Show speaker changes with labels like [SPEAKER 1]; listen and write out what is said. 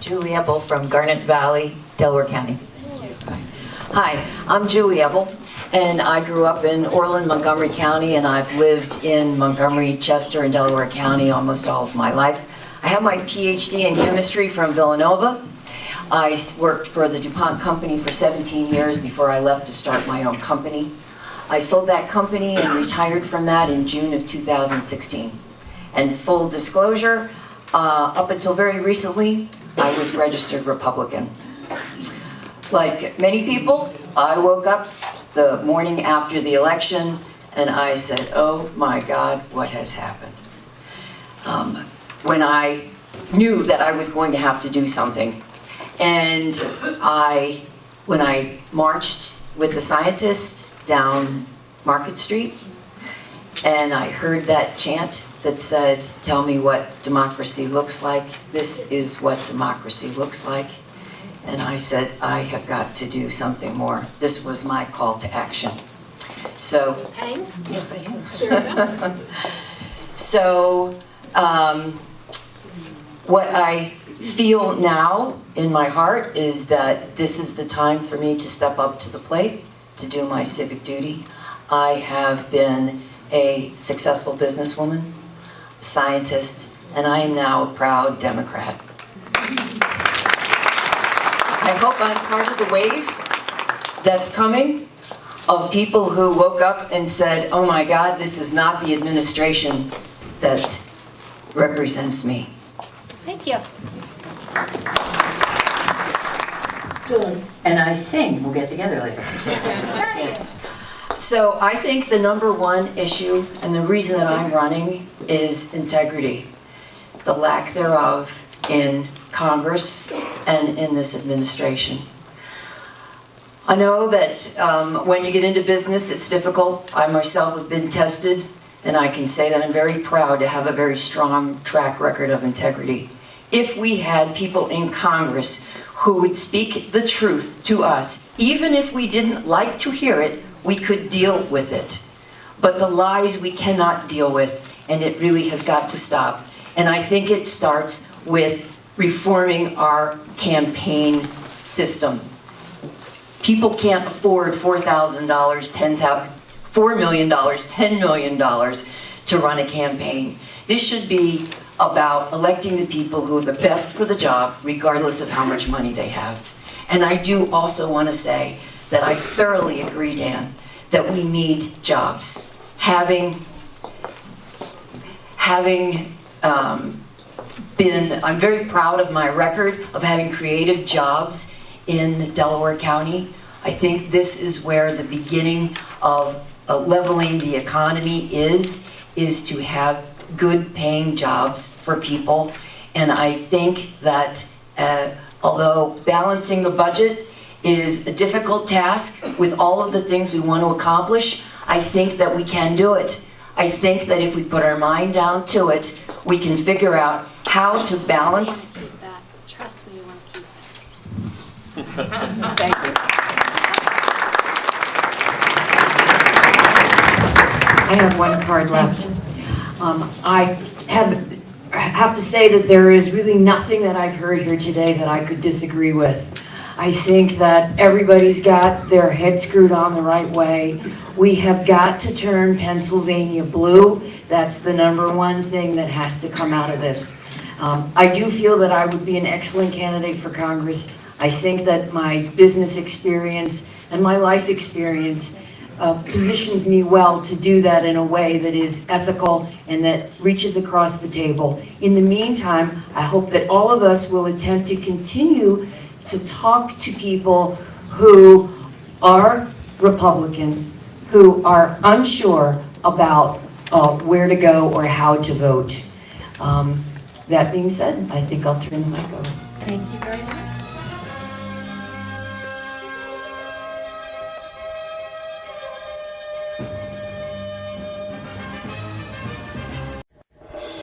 [SPEAKER 1] Julie Ebel from Garnet Valley, Delaware County. Hi, I'm Julie Ebel, and I grew up in Orland, Montgomery County, and I've lived in Montgomery, Chester, and Delaware County almost all of my life. I have my PhD in chemistry from Villanova. I worked for the DuPont company for 17 years before I left to start my own company. I sold that company and retired from that in June of 2016. And full disclosure, up until very recently, I was registered Republican. Like many people, I woke up the morning after the election and I said, oh my God, what has happened? When I knew that I was going to have to do something. And when I marched with the scientists down Market Street, and I heard that chant that said, tell me what democracy looks like. This is what democracy looks like. And I said, I have got to do something more. This was my call to action. So, yes, I am. So, what I feel now in my heart is that this is the time for me to step up to the plate, to do my civic duty. I have been a successful businesswoman, a scientist, and I am now a proud Democrat. I hope I'm part of the wave that's coming of people who woke up and said, oh my God, this is not the administration that represents me.
[SPEAKER 2] Thank you.
[SPEAKER 1] And I sing. We'll get together later. Yes. So I think the number one issue and the reason that I'm running is integrity, the lack thereof in Congress and in this administration. I know that when you get into business, it's difficult. I myself have been tested, and I can say that I'm very proud to have a very strong track record of integrity. If we had people in Congress who would speak the truth to us, even if we didn't like to hear it, we could deal with it. But the lies we cannot deal with, and it really has got to stop. And I think it starts with reforming our campaign system. People can't afford $4,000, $4 million, $10 million to run a campaign. This should be about electing the people who are the best for the job, regardless of how much money they have. And I do also want to say that I thoroughly agree, Dan, that we need jobs. I'm very proud of my record of having creative jobs in Delaware County. I think this is where the beginning of leveling the economy is to have good paying jobs for people. And I think that although balancing the budget is a difficult task with all of the things we want to accomplish, I think that we can do it. I think that if we put our mind down to it, we can figure out how to balance.
[SPEAKER 2] Keep that. Trust me, you want to keep it.
[SPEAKER 1] Thank you. I have one card left. I have to say that there is really nothing that I've heard here today that I could disagree with. I think that everybody's got their head screwed on the right way. We have got to turn Pennsylvania blue. That's the number one thing that has to come out of this. I do feel that I would be an excellent candidate for Congress. I think that my business experience and my life experience positions me well to do that in a way that is ethical and that reaches across the table. In the meantime, I hope that all of us will attempt to continue to talk to people who are Republicans, who are unsure about where to go or how to vote. That being said, I think I'll turn the mic over.
[SPEAKER 2] Thank you very much.